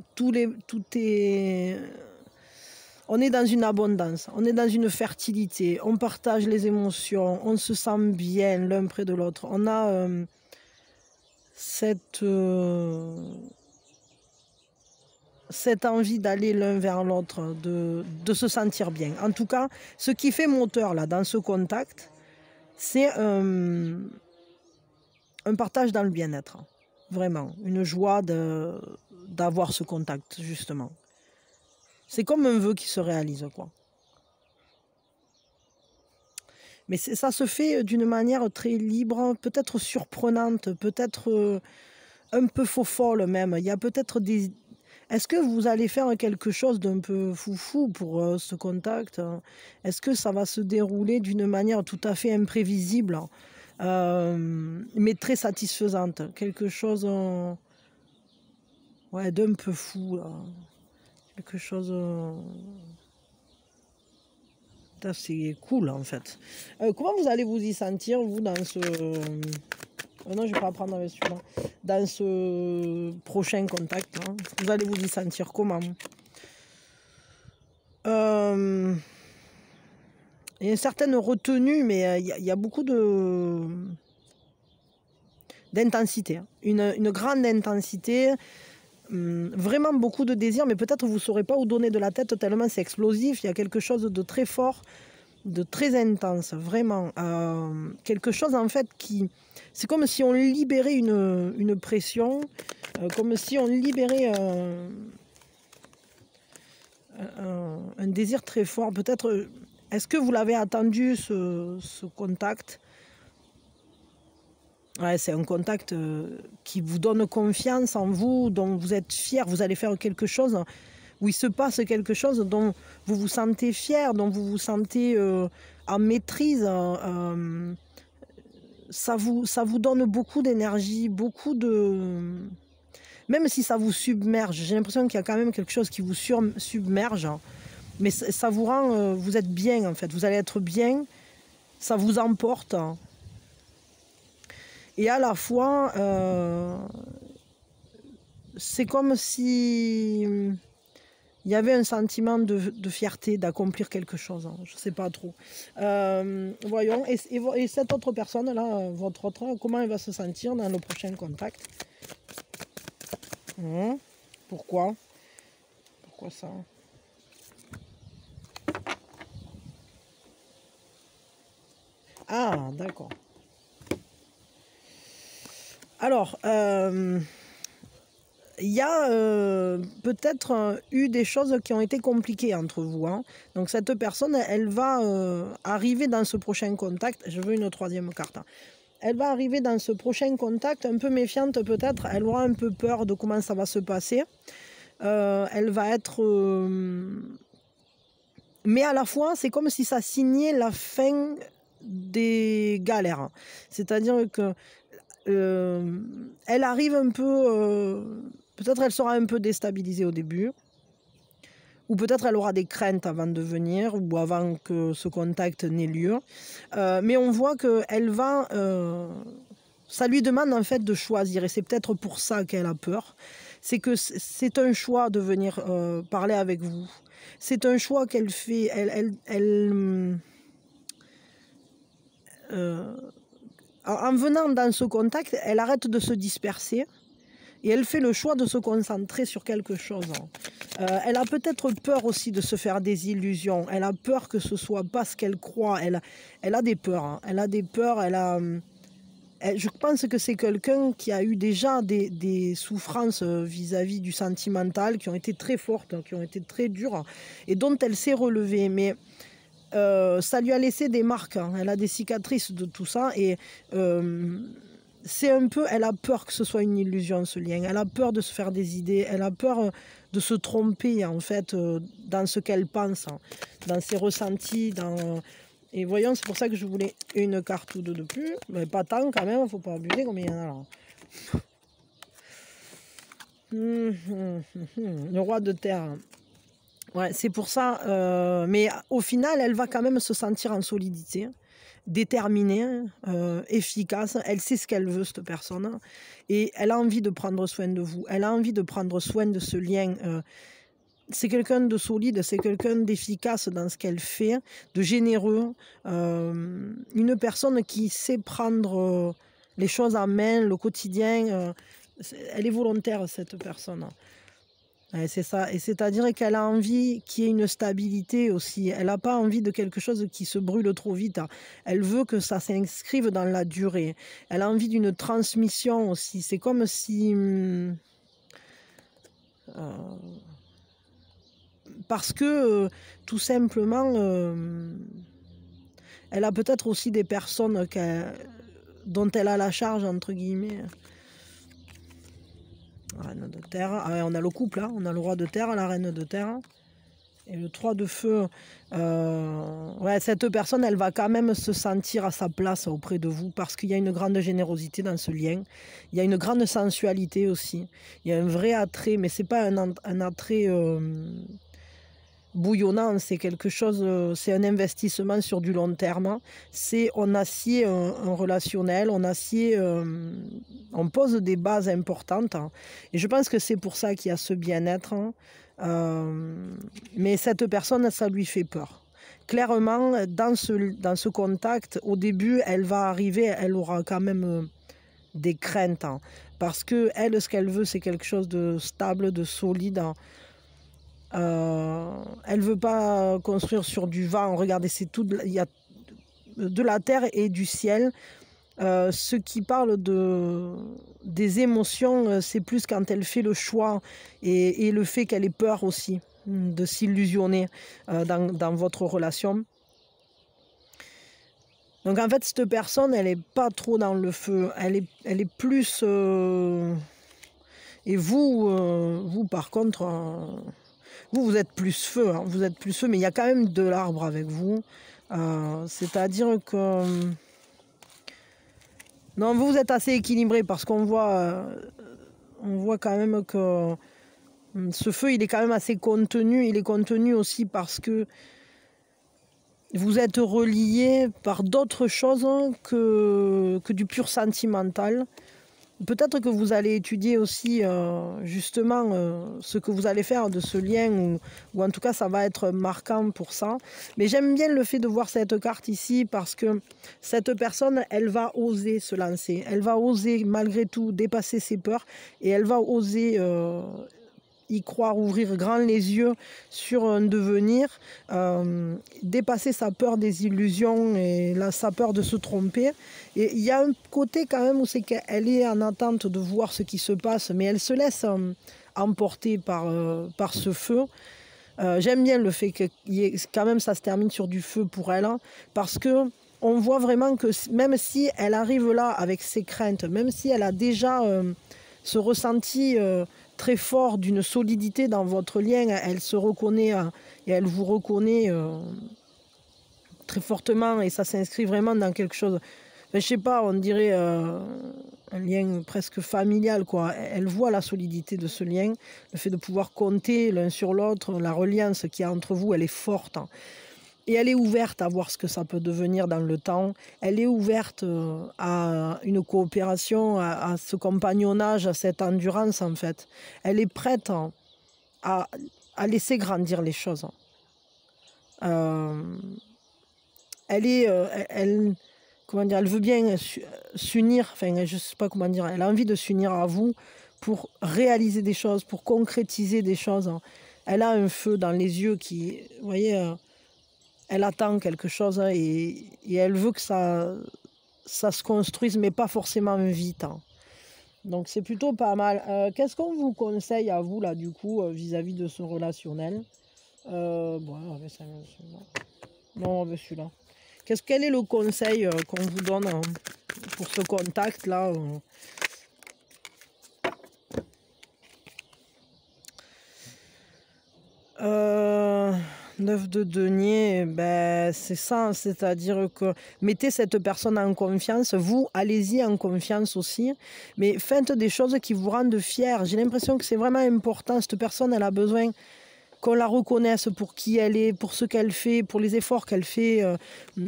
On est dans une abondance. On est dans une fertilité. On partage les émotions. On se sent bien l'un près de l'autre. On a cette cette envie d'aller l'un vers l'autre, de se sentir bien. En tout cas, ce qui fait moteur là, dans ce contact, c'est un partage dans le bien-être. Vraiment, une joie d'avoir ce contact, justement. C'est comme un vœu qui se réalise, quoi. Mais ça se fait d'une manière très libre, peut-être surprenante, peut-être un peu faux-folle même. Il y a peut-être des... Est-ce que vous allez faire quelque chose d'un peu foufou pour ce contact? Est-ce que ça va se dérouler d'une manière tout à fait imprévisible, mais très satisfaisante? Quelque chose ouais, d'un peu fou, là. Quelque chose d'assez cool, en fait. Comment vous allez vous y sentir, vous, dans ce... non, je vais pas apprendre avec celui-là. Dans ce prochain contact, hein, vous allez vous y sentir comment? Il y a une certaine retenue, mais il y a beaucoup d'intensité. Hein. Une grande intensité, vraiment beaucoup de désir, mais peut-être vous ne saurez pas où donner de la tête tellement c'est explosif. Il y a quelque chose de très fort, de très intense, vraiment. Quelque chose, en fait, qui... C'est comme si on libérait une pression, comme si on libérait un désir très fort. Peut-être, est-ce que vous l'avez attendu, ce contact? Ouais, c'est un contact qui vous donne confiance en vous, dont vous êtes fier. Vous allez faire quelque chose où il se passe quelque chose dont vous vous sentez fier, dont vous vous sentez en maîtrise. Ça vous donne beaucoup d'énergie, beaucoup de... Même si ça vous submerge, j'ai l'impression qu'il y a quand même quelque chose qui vous submerge. Mais ça vous rend... vous êtes bien, en fait. Vous allez être bien. Ça vous emporte. Et à la fois, c'est comme si il y avait un sentiment de fierté d'accomplir quelque chose. Hein. Je ne sais pas trop. Voyons. Et cette autre personne-là, votre autre, comment elle va se sentir dans le prochain contact? Pourquoi? Pourquoi ça? Ah, d'accord. Alors, il y a peut-être eu des choses qui ont été compliquées entre vous. Hein. Donc cette personne, elle va arriver dans ce prochain contact. Je veux une troisième carte. Hein. Elle va arriver dans ce prochain contact un peu méfiante peut-être. Elle aura un peu peur de comment ça va se passer. Elle va être... mais à la fois, c'est comme si ça signait la fin des galères. C'est-à-dire que elle arrive un peu... peut-être elle sera un peu déstabilisée au début. Ou peut-être elle aura des craintes avant de venir ou avant que ce contact n'ait lieu. Mais on voit qu'elle va... ça lui demande en fait de choisir. Et c'est peut-être pour ça qu'elle a peur. C'est que c'est un choix de venir parler avec vous. C'est un choix qu'elle fait. En venant dans ce contact, elle arrête de se disperser. Et elle fait le choix de se concentrer sur quelque chose. Elle a peut-être peur aussi de se faire des illusions. Elle a peur que ce soit pas ce qu'elle croit. Elle a des peurs. Hein. Elle a des peurs. Je pense que c'est quelqu'un qui a eu déjà des souffrances vis-à-vis du sentimental qui ont été très fortes, qui ont été très dures et dont elle s'est relevée. Mais ça lui a laissé des marques. Hein. Elle a des cicatrices de tout ça et... c'est un peu, elle a peur que ce soit une illusion, ce lien. Elle a peur de se faire des idées. Elle a peur de se tromper, en fait, dans ce qu'elle pense, hein, dans ses ressentis. Et voyons, c'est pour ça que je voulais une carte ou deux de plus. Mais pas tant, quand même, il ne faut pas abuser comme il y en a là. Le roi de terre. Ouais, c'est pour ça. Mais au final, elle va quand même se sentir en solidité. Déterminée, efficace, elle sait ce qu'elle veut, cette personne, et elle a envie de prendre soin de vous, elle a envie de prendre soin de ce lien. C'est quelqu'un de solide, c'est quelqu'un d'efficace dans ce qu'elle fait, de généreux, une personne qui sait prendre les choses en main, le quotidien. Elle est volontaire, cette personne. Ouais, c'est ça. Et c'est-à-dire qu'elle a envie qu'il y ait une stabilité aussi. Elle n'a pas envie de quelque chose qui se brûle trop vite, hein. Elle veut que ça s'inscrive dans la durée. Elle a envie d'une transmission aussi. C'est comme si... parce que, tout simplement, elle a peut-être aussi des personnes dont elle a la charge, entre guillemets. Reine de terre. Ah ouais, on a le couple, là. On a le roi de terre, la reine de terre. Et le 3 de feu. Ouais, cette personne, elle va quand même se sentir à sa place auprès de vous parce qu'il y a une grande générosité dans ce lien. Il y a une grande sensualité aussi. Il y a un vrai attrait, mais c'est pas un attrait bouillonnant, c'est quelque chose, c'est un investissement sur du long terme. On assied un relationnel, on pose des bases importantes. Et je pense que c'est pour ça qu'il y a ce bien-être. Mais cette personne, ça lui fait peur. Clairement, dans ce contact, au début, elle va arriver, elle aura quand même des craintes. Parce que elle, ce qu'elle veut, c'est quelque chose de stable, de solide. Elle veut pas construire sur du vent. Regardez, il y a de la terre et du ciel. Ce qui parle des émotions, c'est plus quand elle fait le choix et le fait qu'elle ait peur aussi de s'illusionner dans votre relation. Donc en fait, cette personne, elle n'est pas trop dans le feu. Elle est plus... et vous, par contre... vous êtes plus feu, hein, vous êtes plus feu, mais il y a quand même de l'arbre avec vous. C'est-à-dire que... non, vous êtes assez équilibré parce qu'on voit quand même que ce feu, il est quand même assez contenu. Il est contenu aussi parce que vous êtes reliés par d'autres choses que du pur sentimental. Peut-être que vous allez étudier aussi justement ce que vous allez faire de ce lien, ou en tout cas ça va être marquant pour ça. Mais j'aime bien le fait de voir cette carte ici parce que cette personne, elle va oser se lancer. Elle va oser malgré tout dépasser ses peurs et elle va oser y croire, ouvrir grand les yeux sur un devenir, dépasser sa peur des illusions et sa peur de se tromper. Et il y a un côté quand même où c'est qu'elle est en attente de voir ce qui se passe, mais elle se laisse emporter par ce feu. J'aime bien le fait que quand même ça se termine sur du feu pour elle, hein, parce que on voit vraiment que même si elle arrive là avec ses craintes, même si elle a déjà ce ressenti très fort d'une solidité dans votre lien, elle se reconnaît et elle vous reconnaît très fortement et ça s'inscrit vraiment dans quelque chose. Enfin, je sais pas, on dirait un lien presque familial, quoi. Elle voit la solidité de ce lien, le fait de pouvoir compter l'un sur l'autre, la reliance qu'il y a entre vous, elle est forte, hein. Et elle est ouverte à voir ce que ça peut devenir dans le temps. Elle est ouverte à une coopération, à ce compagnonnage, à cette endurance en fait. Elle est prête à laisser grandir les choses. Comment dire, elle veut bien s'unir, enfin je sais pas comment dire, elle a envie de s'unir à vous pour réaliser des choses, pour concrétiser des choses. Elle a un feu dans les yeux qui, vous voyez... elle attend quelque chose et elle veut que ça se construise, mais pas forcément vite, hein. Donc c'est plutôt pas mal. Qu'est-ce qu'on vous conseille à vous, là, du coup, vis-à-vis de ce relationnel? Bon, on va celui-là. Non, on veut celui-là. Quel est le conseil qu'on vous donne pour ce contact-là? 9 de denier, ben, c'est ça, c'est-à-dire que mettez cette personne en confiance, vous, allez-y en confiance aussi, mais faites des choses qui vous rendent fiers. J'ai l'impression que c'est vraiment important, cette personne, elle a besoin qu'on la reconnaisse pour qui elle est, pour ce qu'elle fait, pour les efforts qu'elle fait.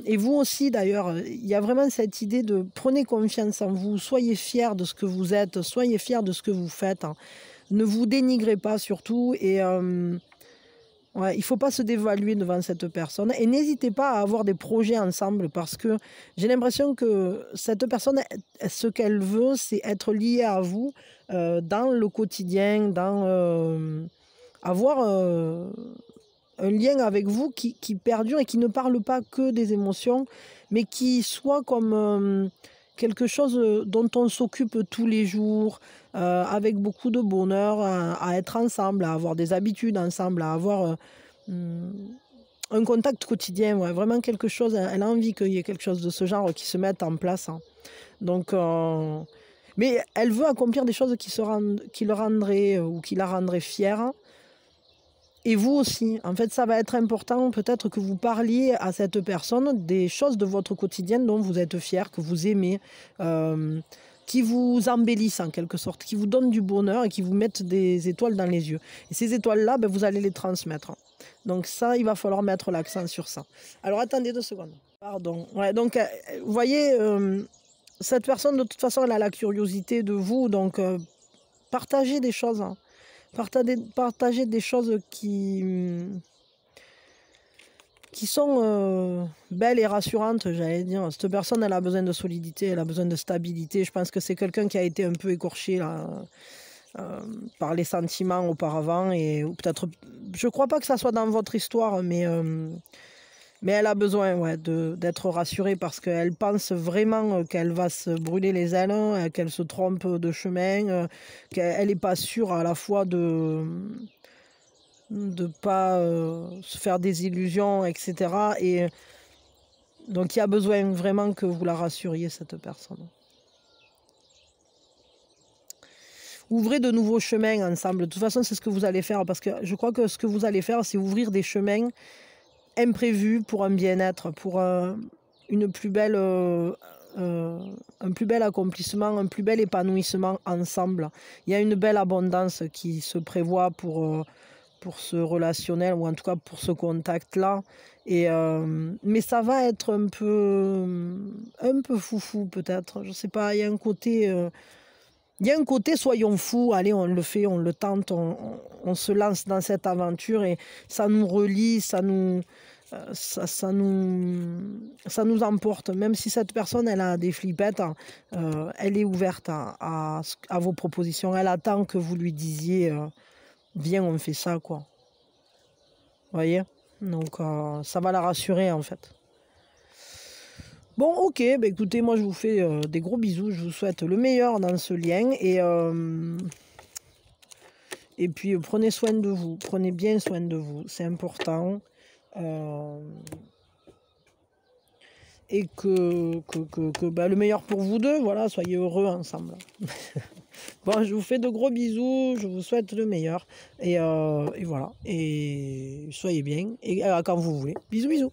Et vous aussi, d'ailleurs, il y a vraiment cette idée de prenez confiance en vous, soyez fiers de ce que vous êtes, soyez fiers de ce que vous faites, hein. Ne vous dénigrez pas surtout et... ouais, il ne faut pas se dévaluer devant cette personne et n'hésitez pas à avoir des projets ensemble parce que j'ai l'impression que cette personne, ce qu'elle veut, c'est être liée à vous dans le quotidien, avoir un lien avec vous qui perdure et qui ne parle pas que des émotions, mais qui soit comme quelque chose dont on s'occupe tous les jours, avec beaucoup de bonheur, à être ensemble, à avoir des habitudes ensemble, à avoir hum, un contact quotidien, ouais, vraiment quelque chose. Elle a envie qu'il y ait quelque chose de ce genre qui se mette en place, hein. Donc, mais elle veut accomplir des choses qui le rendraient ou qui la rendraient fière. Et vous aussi. En fait, ça va être important peut-être que vous parliez à cette personne des choses de votre quotidien dont vous êtes fier, que vous aimez, qui vous embellissent en quelque sorte, qui vous donnent du bonheur et qui vous mettent des étoiles dans les yeux. Et ces étoiles-là, ben, vous allez les transmettre. Donc ça, il va falloir mettre l'accent sur ça. Alors attendez 2 secondes. Pardon. Ouais, donc, vous voyez, cette personne, de toute façon, elle a la curiosité de vous. Donc, partagez des choses, hein. Partagez des choses qui sont belles et rassurantes, j'allais dire. Cette personne, elle a besoin de solidité, elle a besoin de stabilité. Je pense que c'est quelqu'un qui a été un peu écorché là, par les sentiments auparavant. Ou peut-être, je crois pas que ça soit dans votre histoire, mais elle a besoin, ouais, d'être rassurée parce qu'elle pense vraiment qu'elle va se brûler les ailes, qu'elle se trompe de chemin, qu'elle n'est pas sûre à la fois de pas se faire des illusions, etc. Et donc il y a besoin vraiment que vous la rassuriez, cette personne. Ouvrez de nouveaux chemins ensemble. De toute façon, c'est ce que vous allez faire parce que je crois que ce que vous allez faire, c'est ouvrir des chemins imprévus pour un bien-être, pour une plus belle, un plus bel accomplissement, un plus bel épanouissement ensemble. Il y a une belle abondance qui se prévoit pour ce relationnel, ou en tout cas pour ce contact-là. Mais ça va être un peu foufou peut-être. Je sais pas, il y a un côté... il y a un côté soyons fous, allez, on le fait, on le tente, on se lance dans cette aventure et ça nous relie, ça nous emporte. Même si cette personne, elle a des flippettes, elle est ouverte à vos propositions. Elle attend que vous lui disiez, viens, on fait ça, quoi. Vous voyez? Donc, ça va la rassurer, en fait. Bon, ok, bah écoutez, moi je vous fais des gros bisous, je vous souhaite le meilleur dans ce lien et puis prenez soin de vous, prenez bien soin de vous, c'est important. Et bah, le meilleur pour vous deux, voilà, soyez heureux ensemble. Bon, je vous fais de gros bisous, je vous souhaite le meilleur et voilà, et soyez bien, et quand vous voulez. Bisous, bisous.